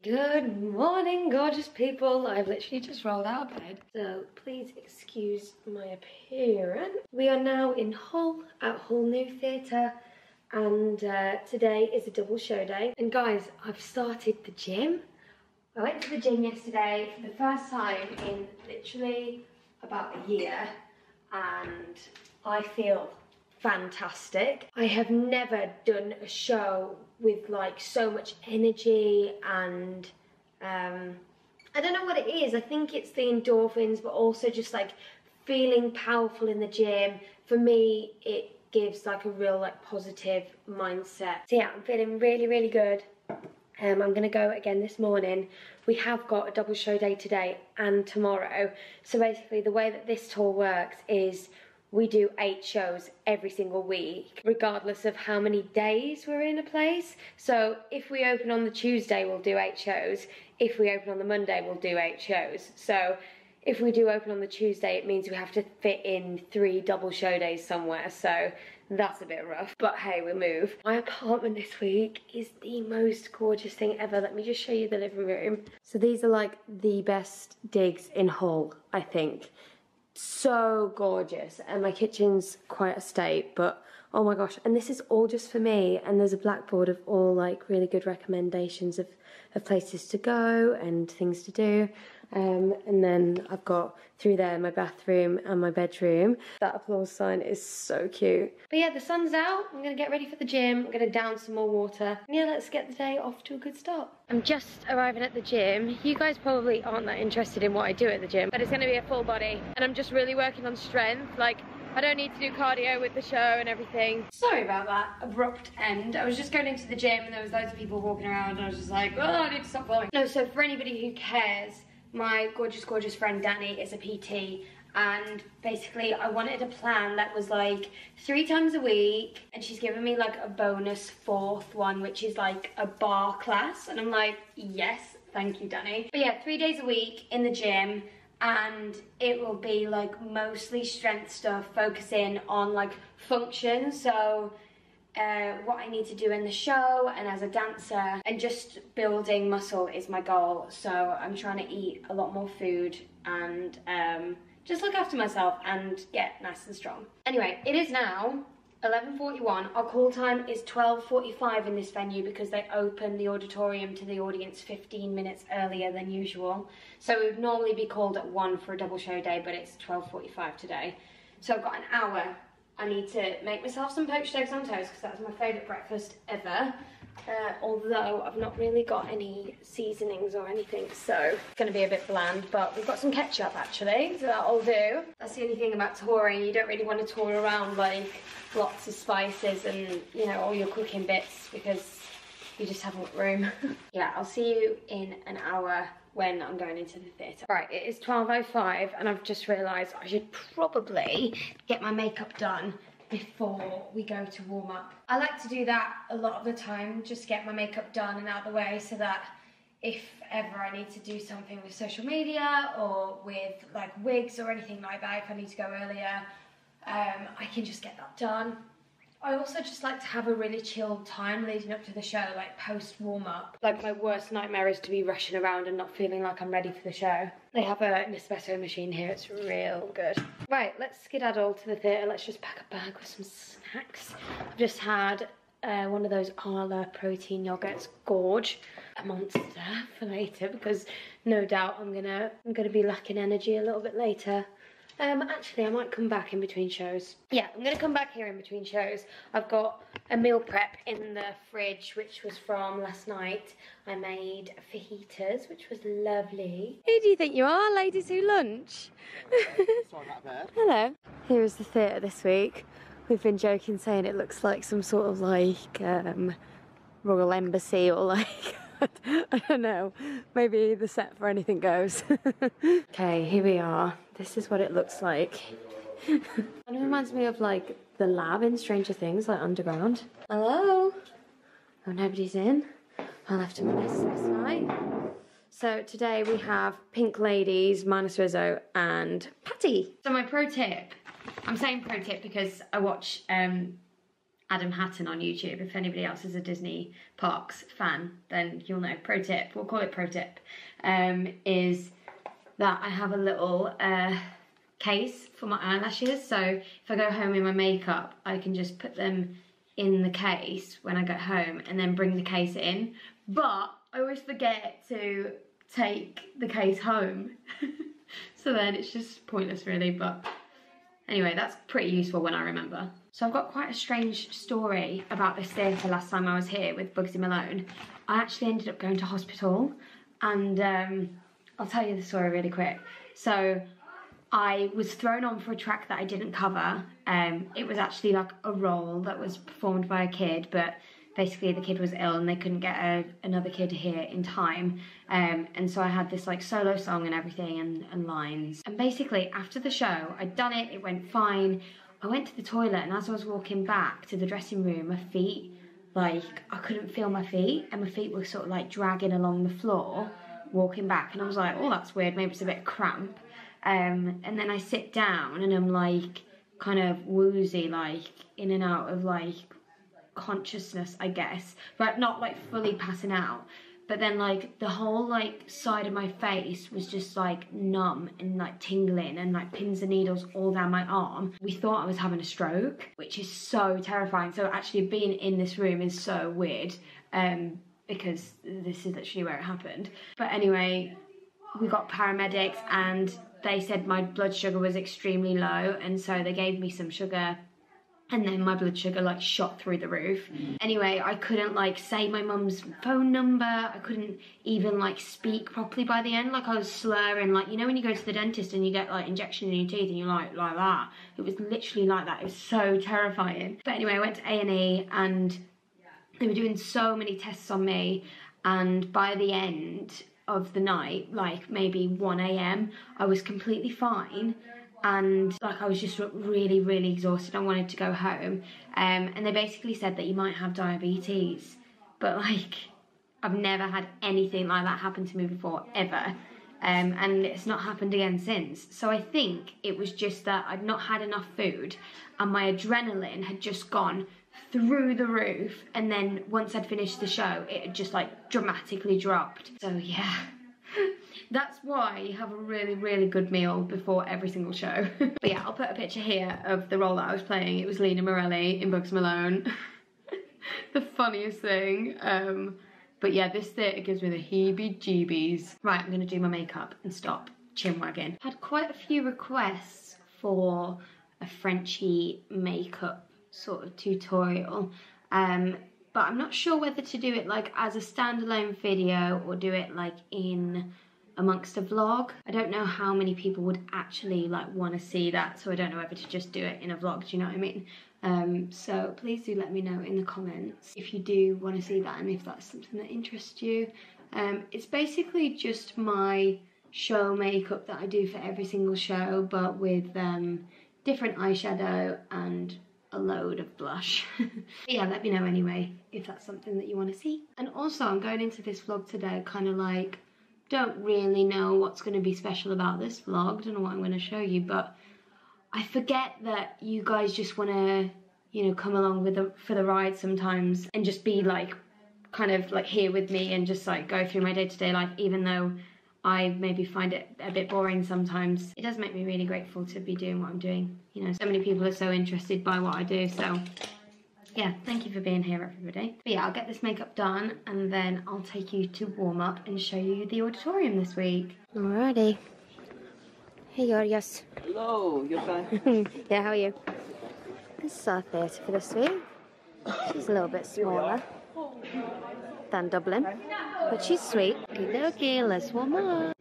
Good morning, gorgeous people. I've literally just rolled out of bed, so please excuse my appearance. We are now in Hull at Hull New Theatre, and today is a double show day. And guys, I've started the gym. I went to the gym yesterday for the first time in literally about a year, and I feel fantastic. I have never done a show with like so much energy, and I don't know what it is. I think it's the endorphins, but also just like feeling powerful in the gym. For me, it gives like a real like positive mindset. So yeah, I'm feeling really, really good. I'm gonna go again this morning. We have got a double show day today and tomorrow. So basically the way that this tour works is we do 8 shows every single week, regardless of how many days we're in a place. So if we open on the Tuesday, we'll do 8 shows. If we open on the Monday, we'll do 8 shows. So if we do open on the Tuesday, it means we have to fit in 3 double show days somewhere. So that's a bit rough, but hey, we move. My apartment this week is the most gorgeous thing ever. Let me just show you the living room. So these are like the best digs in Hull, I think. So gorgeous, and my kitchen's quite a state, but oh my gosh. And this is all just for me, and there's a blackboard of all like really good recommendations of places to go and things to do. And then I've got through there my bathroom and my bedroom. That applause sign is so cute. But yeah, the sun's out. I'm gonna get ready for the gym. I'm gonna down some more water. Yeah, let's get the day off to a good start. I'm just arriving at the gym. You guys probably aren't that interested in what I do at the gym, but it's gonna be a full body. And I'm just really working on strength. Like, I don't need to do cardio with the show and everything. Sorry about that abrupt end. I was just going into the gym and there was loads of people walking around, and I was just like, oh, I need to stop following. No, so for anybody who cares, my gorgeous, gorgeous friend Danny is a PT, and basically I wanted a plan that was like 3 times a week, and she's given me like a bonus 4th one, which is like a bar class, and I'm like, yes, thank you, Danny. But yeah, 3 days a week in the gym, and it will be like mostly strength stuff, focusing on like function. So what I need to do in the show and as a dancer, and just building muscle is my goal. So I'm trying to eat a lot more food and just look after myself and get nice and strong. Anyway, it is now 11:41. Our call time is 12:45 in this venue because they open the auditorium to the audience 15 minutes earlier than usual. So we would normally be called at 1 for a double show day, but it's 12:45 today. So I've got an hour. I need to make myself some poached eggs on toast because that's my favourite breakfast ever. Although I've not really got any seasonings or anything, so it's going to be a bit bland, but we've got some ketchup actually, so that'll do. That's the only thing about touring. You don't really want to tour around like lots of spices and, you know, all your cooking bits because you just haven't got room. Yeah, I'll see you in an hour when I'm going into the theatre. Right, it is 12:05 and I've just realised I should probably get my makeup done before we go to warm up. I like to do that a lot of the time, just get my makeup done and out of the way, so that if ever I need to do something with social media or with like wigs or anything like that, if I need to go earlier, I can just get that done. I also just like to have a really chilled time leading up to the show, like post warm up. Like my worst nightmare is to be rushing around and not feeling like I'm ready for the show. They have an espresso machine here, it's real good. Right, let's skedaddle to the theatre. Let's just pack a bag with some snacks. I've just had one of those Arla protein yogurts, gorge, a monster for later, because no doubt I'm gonna be lacking energy a little bit later. Actually, I might come back in between shows. Yeah, I'm gonna come back here in between shows. I've got a meal prep in the fridge, which was from last night. I made fajitas, which was lovely. Who do you think you are, ladies who lunch? Sorry about that. Hello. Here is the theatre this week. We've been joking, saying it looks like some sort of like royal embassy, or like I don't know, maybe the set for Anything Goes. Okay, here we are. This is what it looks like. It reminds me of like the lab in Stranger Things, like underground. Hello? Oh, nobody's in. I left a mess last night. So today we have Pink Ladies, minus Rizzo, and Patty. So my pro tip, I'm saying pro tip because I watch Adam Hatton on YouTube. If anybody else is a Disney Parks fan, then you'll know. Pro tip, we'll call it pro tip, is that I have a little case for my eyelashes. So if I go home in my makeup, I can just put them in the case when I get home and then bring the case in. But I always forget to take the case home. So then it's just pointless really, but anyway, that's pretty useful when I remember. So I've got quite a strange story about this theatre last time I was here with Bugsy Malone. I actually ended up going to hospital, and I'll tell you the story really quick. So I was thrown on for a track that I didn't cover. It was actually like a role that was performed by a kid, but basically the kid was ill and they couldn't get another kid here in time. And so I had this like solo song and everything and lines. And basically after the show, I'd done it, it went fine. I went to the toilet, and as I was walking back to the dressing room, my feet, like, I couldn't feel my feet, and my feet were sort of like dragging along the floor, walking back, and I was like, oh, that's weird, maybe it's a bit cramp. And then I sit down, and I'm like, kind of woozy, like, in and out of, like, consciousness, I guess, but not, like, fully passing out. But then, like, the whole, like, side of my face was just, like, numb and, like, tingling and, like, pins and needles all down my arm. We thought I was having a stroke, which is so terrifying. So actually being in this room is so weird, because this is literally where it happened. But anyway, we got paramedics and they said my blood sugar was extremely low, and so they gave me some sugar. And then my blood sugar, like, shot through the roof. Anyway, I couldn't, like, say my mum's phone number. I couldn't even, like, speak properly by the end. Like, I was slurring. Like, you know when you go to the dentist and you get, like, injection in your teeth and you're like that? It was literally like that. It was so terrifying. But anyway, I went to A&E and they were doing so many tests on me. And by the end of the night, like, maybe 1 a.m, I was completely fine. And like, I was just really, really exhausted. I wanted to go home. And they basically said that you might have diabetes. But like, I've never had anything like that happen to me before, ever. And it's not happened again since. So I think it was just that I'd not had enough food and my adrenaline had just gone through the roof. And then once I'd finished the show, it had just like dramatically dropped. So yeah. That's why you have a really, really good meal before every single show. But yeah, I'll put a picture here of the role that I was playing. It was Lena Morelli in Bugsy Malone. The funniest thing. But yeah, this theatre gives me the heebie-jeebies. Right, I'm going to do my makeup and stop chin wagging. Had quite a few requests for a Frenchy makeup sort of tutorial. But I'm not sure whether to do it like as a standalone video or do it like in amongst a vlog. I don't know how many people would actually like want to see that, so I don't know whether to just do it in a vlog, do you know what I mean? So please do let me know in the comments if you do want to see that and if that's something that interests you. It's basically just my show makeup that I do for every single show, but with different eyeshadow and a load of blush. Yeah, let me know anyway if that's something that you want to see. And also, I'm going into this vlog today kind of like, don't really know what's going to be special about this vlog, don't know what I'm going to show you, but I forget that you guys just want to, you know, come along with for the ride sometimes and just be like kind of like here with me and just like go through my day-to-day life, even though I maybe find it a bit boring sometimes. It does make me really grateful to be doing what I'm doing. You know, so many people are so interested by what I do, so yeah, thank you for being here, everybody. But yeah, I'll get this makeup done and then I'll take you to warm up and show you the auditorium this week. Alrighty. Hey, Gorgeous. Hello, you okay? Yeah, how are you? This is our theatre for this week. She's a little bit smaller than Dublin, but she's sweet. Okay, let's warm up.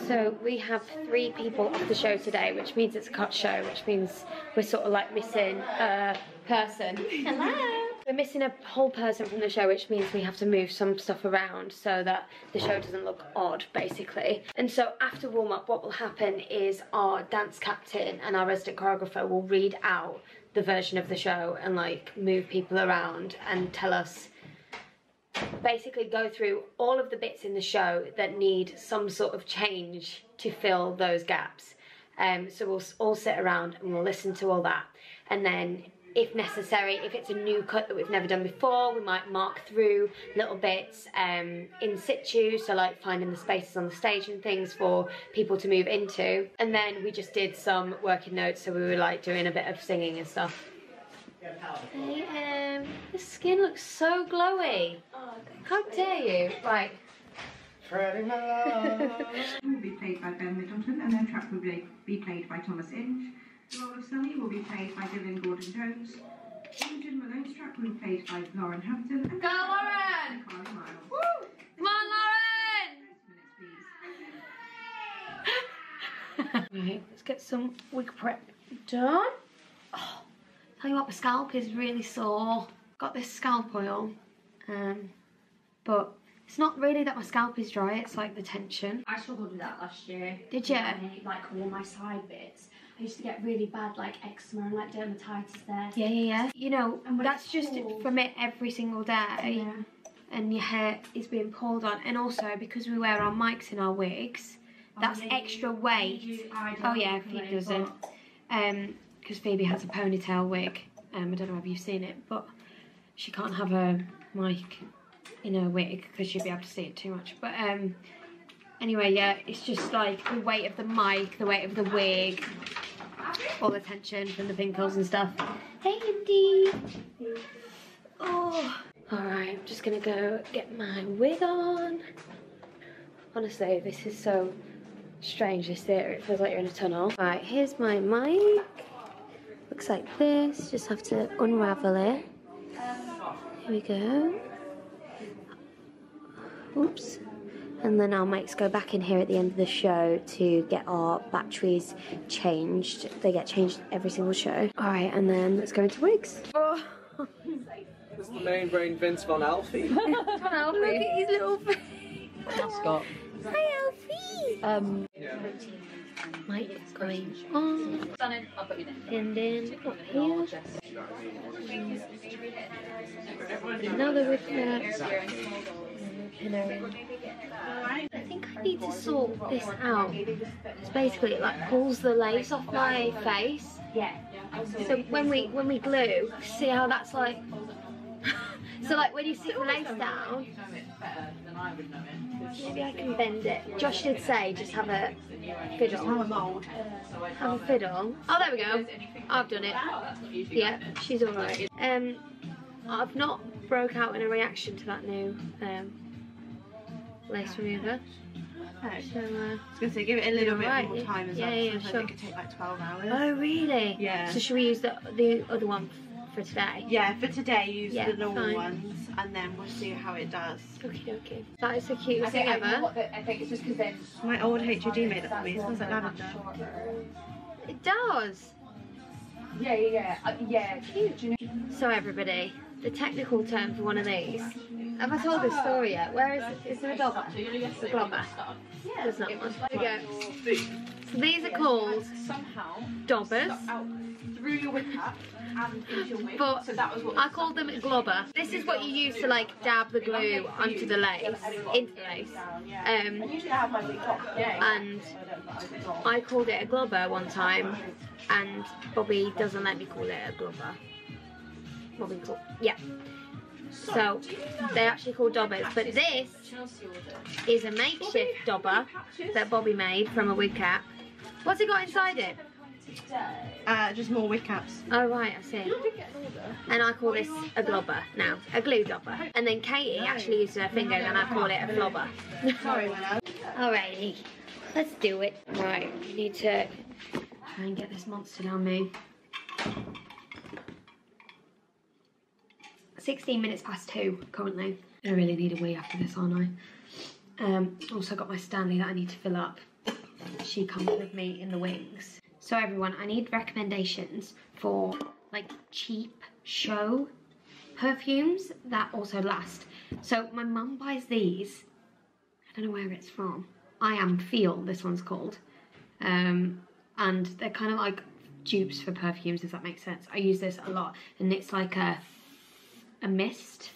So we have 3 people off the show today, which means it's a cut show, which means we're sort of like missing a person. Hello! We're missing a whole person from the show, which means we have to move some stuff around so that the show doesn't look odd, basically. And so after warm-up, what will happen is our dance captain and our resident choreographer will read out the version of the show and like move people around and tell us, basically go through all of the bits in the show that need some sort of change to fill those gaps. So we'll all sit around and we'll listen to all that, and then if necessary, if it's a new cut that we've never done before, we might mark through little bits in situ, so like finding the spaces on the stage and things for people to move into. And then we just did some working notes, so we were like doing a bit of singing and stuff. Hey, the skin looks so glowy. Oh, how dare you? Right. Will be played by Ben Middleton, and then track will be played by Thomas Inge. The role of Sunny will be played by Dylan Gordon-Jones. Imogen Malone's track will be played by Lauren Hampton. And go, Lauren! Carly Miles. Woo! Come on, Lauren! Right, let's get some wig prep done. Oh, tell you what, my scalp is really sore. Got this scalp oil, but it's not really that my scalp is dry, it's like the tension. I struggled with that last year. Did you? Yeah, like all my side bits. I used to get really bad like eczema and like dermatitis there. Yeah. You know, that's just from it every single day. Yeah. And your hair is being pulled on. And also, because we wear our mics in our wigs, that's extra weight. Oh yeah, Phoebe doesn't. Because Phoebe has a ponytail wig. I don't know if you've seen it, but she can't have a mic in her wig because she'll be able to see it too much. But anyway, yeah, it's just like the weight of the mic, the weight of the wig, all the tension from the pinkles and stuff. Hey, Indy! Oh, alright, I'm just gonna go get my wig on. Honestly, this is so strange, this theatre. It feels like you're in a tunnel. Alright, here's my mic. Looks like this. Just have to unravel it. Here we go. Oops. And then our mics go back in here at the end of the show to get our batteries changed. They get changed every single show. Alright, and then let's go into wigs. Oh. It's the main brain Vince Von Alfie. Look at his little face. Mascot. Hi, Alfie. Mic going on. And then up here. Another wig prep. I think I need to sort this out. It's basically it like pulls the lace off my face. So when we glue, see how that's like. So like when you sit the lace down, maybe I can bend it. Josh did say just have a fiddle. Have a fiddle. Oh, there we go. I've done it. Yeah, she's alright. I've not broke out in a reaction to that new lace remover. So, I was going to say, give it a little bit more time as well. Yeah, sure. It could take like 12 hours. Oh, really? Yeah. So should we use the other one for today? Yeah, for today use the normal fine. ones, and then we'll see how it does. Okay. That is the cutest thing ever. I think it's just because then My old HUD made it for me. It smells like lavender. It does. Yeah, cute. You know? So everybody, the technical term for one of these. Have I told this story yet? Where is it? Is there a dobber? A globber? There's not one. There we go. So these are called dobbers. Through your wig cap and into your wig. But so that was what I call them globber. This is what you use to like dab the glue onto the lace, into the lace. usually I have my wig top. And I called it a globber one time, and Bobby doesn't let me call it a globber. So they actually call dobbers, but this is a makeshift dobber that Bobby made from a wig cap. What's it got inside it? Just more wig caps. Oh right, I see. And I call this a globber now, a glue dobber. And then Katie actually uses her fingers and I call it a flobber. Sorry, my love. Alrighty, let's do it. Right, we need to try and get this monster down me. 16 minutes past 2 currently. I really need a wee after this, aren't I? Also got my Stanley that I need to fill up. she comes with me in the wings. So everyone, I need recommendations for like cheap show perfumes that also last. So my mum buys these. I don't know where it's from. I Am Feel, this one's called. And they're kind of like dupes for perfumes, if that makes sense. I use this a lot, and it's like a mist,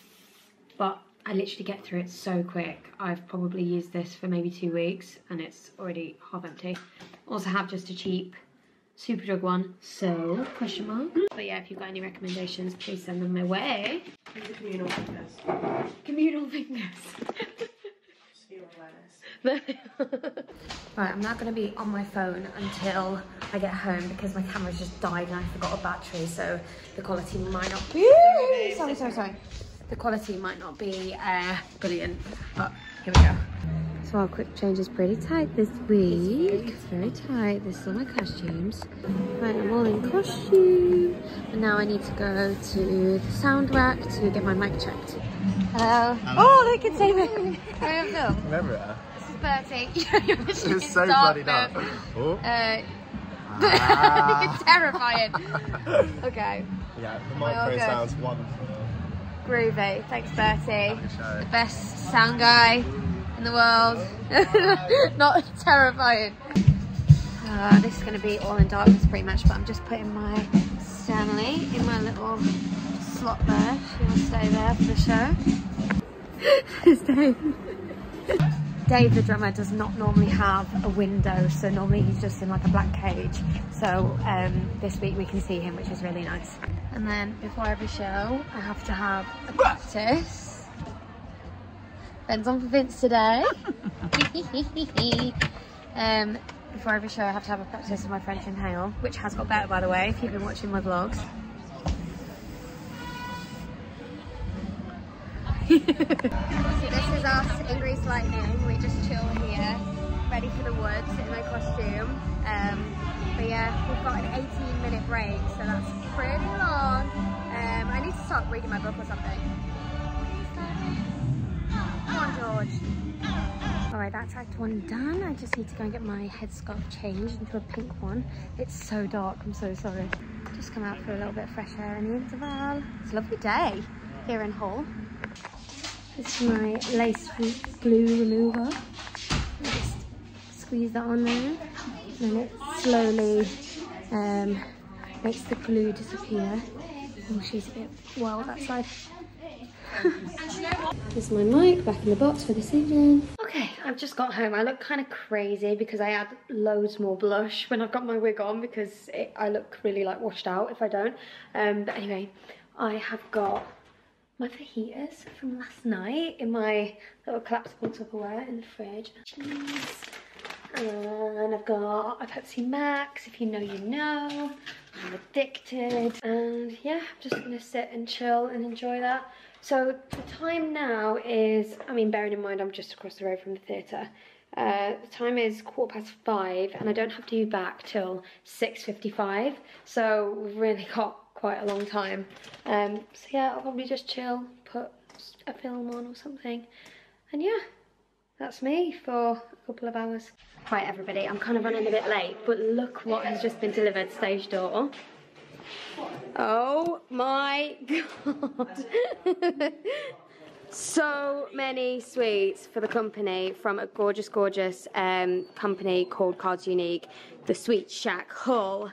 but I literally get through it so quick. I've probably used this for maybe 2 weeks and it's already half empty. Also have just a cheap Superdrug one, so question mark. But yeah, if you've got any recommendations, please send them my way. Communal fingers. Communal fingers. Right, I'm not going to be on my phone until I get home because my camera's just died and I forgot a battery, so the quality might not be... Sorry. The quality might not be brilliant, but here we go. So our quick change is pretty tight this week. It's very tight. This is all my costumes. Right, I'm all in costume. And now I need to go to the sound rack to get my mic checked. Hello. Oh, they can say me. Remember her? This is Bertie. It's so bloody dark. Oh. It's terrifying. Okay. Yeah, the micro sounds wonderful. Groovy. Thanks, Bertie. The best sound guy in the world. Not terrifying. This is going to be all in darkness pretty much, but I'm just putting my Stanley in my little slot there. She will stay there for the show. There's Dave. Dave the drummer does not normally have a window, so normally he's just in like a black cage. So this week we can see him, which is really nice. And then before every show I have to have a practice. Ben's on for Vince today. Before every show I have to have a practice with my French inhale, which has got better by the way if you've been watching my vlogs. So this is us in Grease Lightning. We just chill here, ready for the woods in my costume. But yeah, we've got an 18-minute break, so that's pretty long. I need to start reading my book or something. Come on, George. Alright, that's act 1 done. I just need to go and get my headscarf changed into a pink one. It's so dark, I'm so sorry. Just come out for a little bit of fresh air in the interval. It's a lovely day here in Hull. This is my lace glue remover. Just squeeze that on there, and it slowly makes the glue disappear. Oh, she's a bit wild outside. This is my mic back in the box for this evening. Okay, I've just got home. I look kind of crazy because I add loads more blush when I've got my wig on because I look really like washed out if I don't. But anyway, I have got my fajitas from last night in my little collapsible Tupperware in the fridge. Cheese. And I've got a Pepsi Max, if you know, you know. I'm addicted. And yeah, I'm just gonna sit and chill and enjoy that. So the time now is, I mean, bearing in mind I'm just across the road from the theatre. The time is 5:15 and I don't have to be back till 6:55. So we've really got quite a long time. So yeah, I'll probably just chill, put a film on or something. And yeah, that's me for a couple of hours. Right everybody, I'm kind of running a bit late, but look what has just been delivered stage door. Oh my god. So many sweets for the company from a gorgeous company called Cards Unique, the Sweet Shack Hull.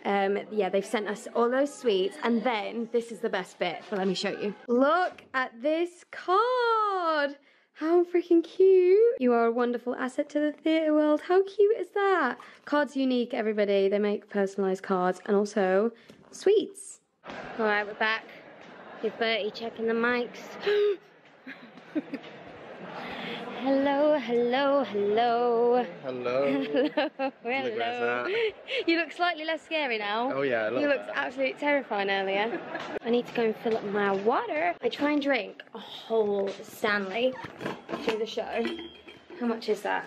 Yeah, they've sent us all those sweets, and then this is the best bit. Well, let me show you. Look at this card. How freaking cute. You are a wonderful asset to the theatre world. How cute is that? Cards Unique, everybody. They make personalised cards and also sweets. All right, we're back. With Bertie checking the mics. Hello, hello, hello. Hello. Hello, hello. You look slightly less scary now. Oh yeah, I love You looked absolutely terrifying earlier. I need to go and fill up my water. I try and drink a whole Stanley through the show. How much is that?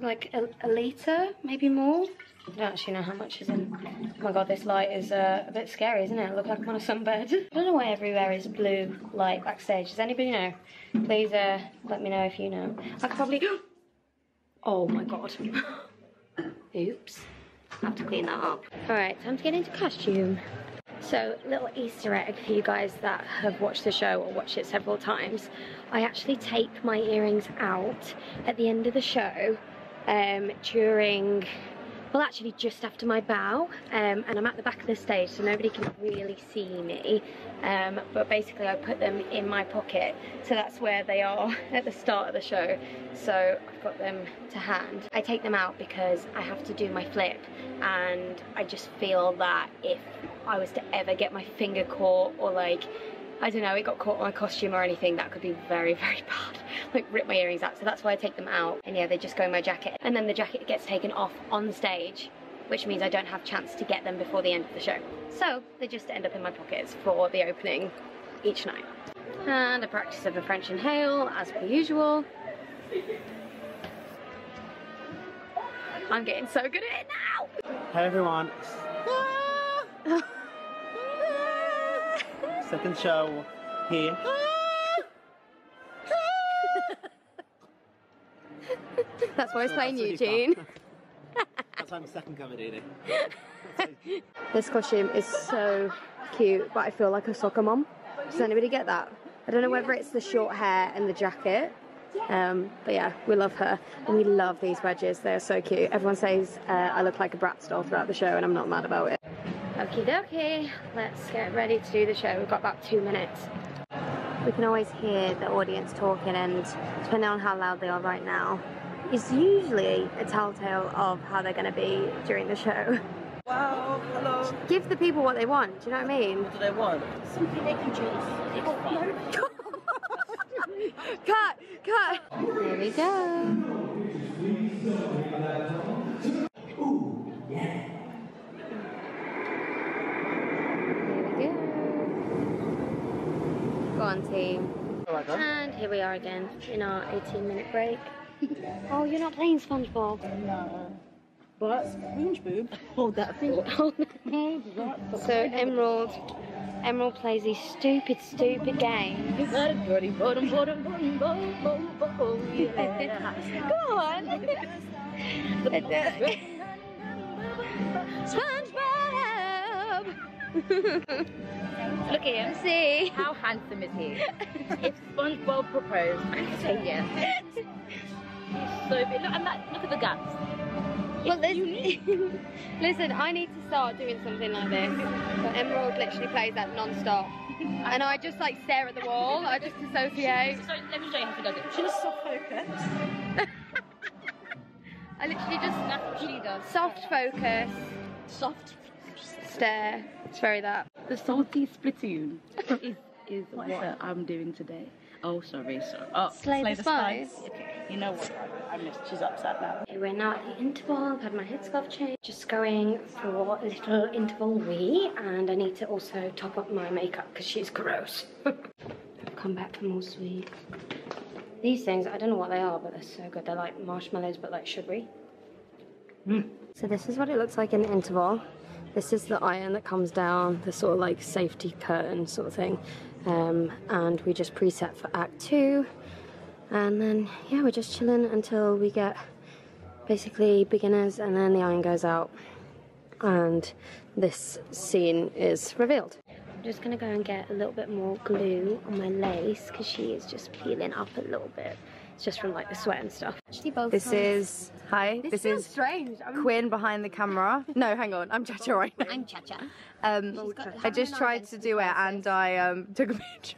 Like a litre, maybe more? I don't actually know how much is in. Oh my god, this light is a bit scary, isn't it? I look like I'm on a sunbed. I don't know why everywhere is blue light backstage. Does anybody know? Please let me know if you know. I could probably... Oh my god. Oops. I have to clean that up. Alright, time to get into costume. So, little Easter egg for you guys that have watched the show or watched it several times. I actually take my earrings out at the end of the show during, well actually just after my bow, and I'm at the back of the stage so nobody can really see me, but basically I put them in my pocket, so that's where they are at the start of the show, so I've got them to hand. I take them out because I have to do my flip, and I just feel that if I was to ever get my finger caught or like, I don't know, it got caught on my costume or anything, that could be very, very bad. Like rip my earrings out, so that's why I take them out. And yeah, they just go in my jacket. And then the jacket gets taken off on stage, which means I don't have a chance to get them before the end of the show. So they just end up in my pockets for the opening each night. And a practice of a French inhale, as per usual. I'm getting so good at it now! Hey everyone. Second show here. That's why I was playing That's Eugene. That's why I'm second cover duty. This costume is so cute, but I feel like a soccer mom. Does anybody get that? I don't know whether it's the short hair and the jacket, but yeah, we love her. And we love these wedges, they're so cute. Everyone says I look like a Bratz doll throughout the show, and I'm not mad about it. Okie dokie, let's get ready to do the show. We've got about 2 minutes. We can always hear the audience talking, and depending on how loud they are right now, is usually a telltale of how they're going to be during the show. Wow, hello. Give the people what they want, do you know what I mean? What do they want? Something they can choose. Cut! Cut! Here we go. Go on, team. And here we are again in our 18-minute break. Oh, you're not playing SpongeBob? No. But SpongeBob, hold that thing. So Emerald plays these stupid games. Go on. SpongeBob. Look at him. See how handsome is he? If SpongeBob proposed, I'd say yes. He's so big. Look, and look at the guts. Well, listen, I need to start doing something like this. But Emerald literally plays that non-stop. And I just like stare at the wall, I just dissociate. So let me show you how she does it. She's soft focus. I literally just, That's what she does. soft focus, Soft. stare. It's very that. The salty splatoon is what I'm doing today. Oh, sorry. Oh, Slay the Spice. Okay, you know what? I missed. She's upset now. Okay, we're now at the interval. I've had my headscarf changed. Just going for a little interval wee, and I need to also top up my makeup because she's gross. I've come back for more sweets. These things, I don't know what they are, but they're so good. They're like marshmallows, but like sugary. So this is what it looks like in the interval. This is the iron that comes down, the sort of like safety curtain sort of thing. And we just preset for Act 2. And then, yeah, we're just chilling until we get basically beginners, and then the iron goes out. And this scene is revealed. I'm just gonna go and get a little bit more glue on my lace because she is just peeling up a little bit. It's just from like the sweat and stuff. Actually, both This sides. is, hi, this is strange. Quinn behind the camera. No, hang on, I'm Chacha right now. I'm Chacha. I just tried to do it and I took a picture.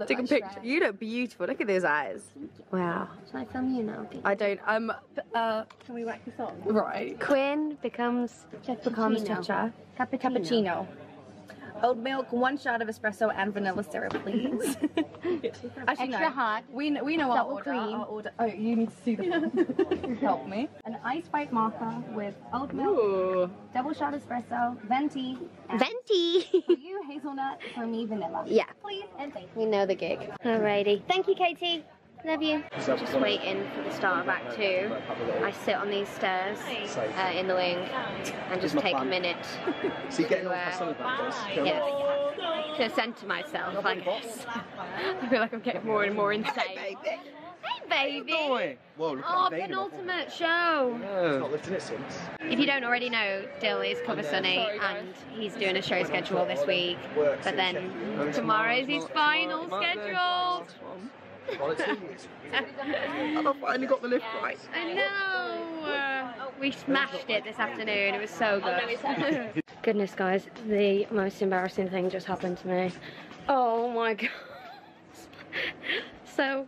Took a picture. You look beautiful. Look at those eyes. Wow. Shall I film you now? I don't. Can we whack this on? Right. Quinn becomes Chacha. Cappuccino. Oat milk, 1 shot of espresso, and vanilla syrup, please. Actually, Extra hot. We know our Double order. cream. Our order. Oh, you need to see the help me. An ice white mocha with oat milk, double shot espresso, venti. and Venti. For you, hazelnut. For me, vanilla. Yeah. Please and thank you. We know the gig. Alrighty. Thank you, Katie. Love you. Just waiting for the start of Act 2. I sit on these stairs in the wing and just take a minute So you're getting to, on for some of that, yeah, to center myself, I guess. I feel like I'm getting more and more insane. Hey, baby. Whoa, look Oh, at that vein. penultimate show. It's not lifting it since. If you don't already know, Dill is cover Sunny and he's doing a show schedule this week. But then tomorrow's his final schedule. And I finally got the lift right. I know. We smashed it this afternoon. It was so good. Goodness, guys, the most embarrassing thing just happened to me. Oh my god. So,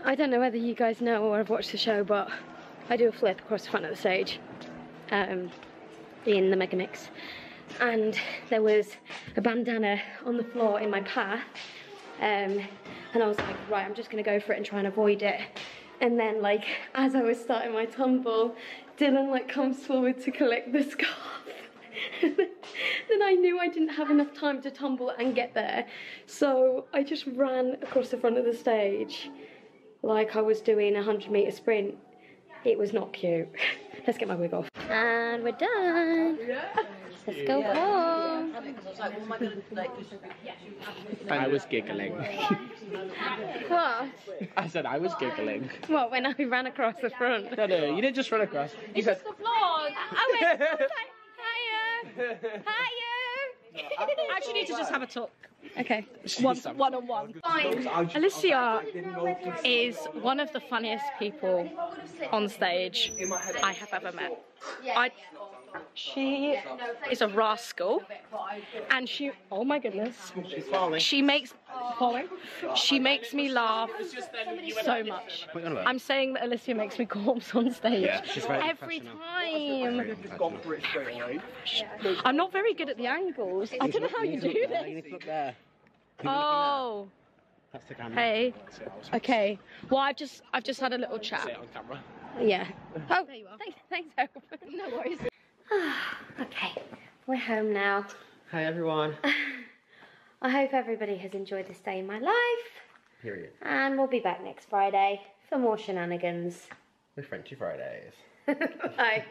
I don't know whether you guys know or have watched the show, but I do a flip across the front of the stage in the Mega Mix. And there was a bandana on the floor in my path. And I was like, right, I'm just gonna go for it and try and avoid it. And then, like, as I was starting my tumble, Dylan, like, comes forward to collect the scarf. Then I knew I didn't have enough time to tumble and get there. So I just ran across the front of the stage like I was doing a 100-metre sprint. It was not cute. Let's get my wig off. And we're done. Let's go home. I was giggling. What? I said I was giggling. What, when I ran across the front? No, you didn't just run across. You said, The vlog. I went, hiya. I actually need to just have a talk. Okay. One-on-one. Alicia is one of the funniest people on stage I have ever met. She is a rascal, and she, oh my goodness, she makes me laugh so much. I'm saying that Alicia makes me corpse on stage. Yeah, she's very every time. I'm not very good at the angles. I don't know how you do this. Oh. That's the camera. Hey. Okay. Well, I've just had a little chat. Say it on camera. Yeah. Oh, there you are. Thanks, Hope. No worries. Okay, we're home now. Hi everyone. I hope everybody has enjoyed this day in my life. Period. And we'll be back next Friday for more shenanigans. With Frenchy Fridays. Bye.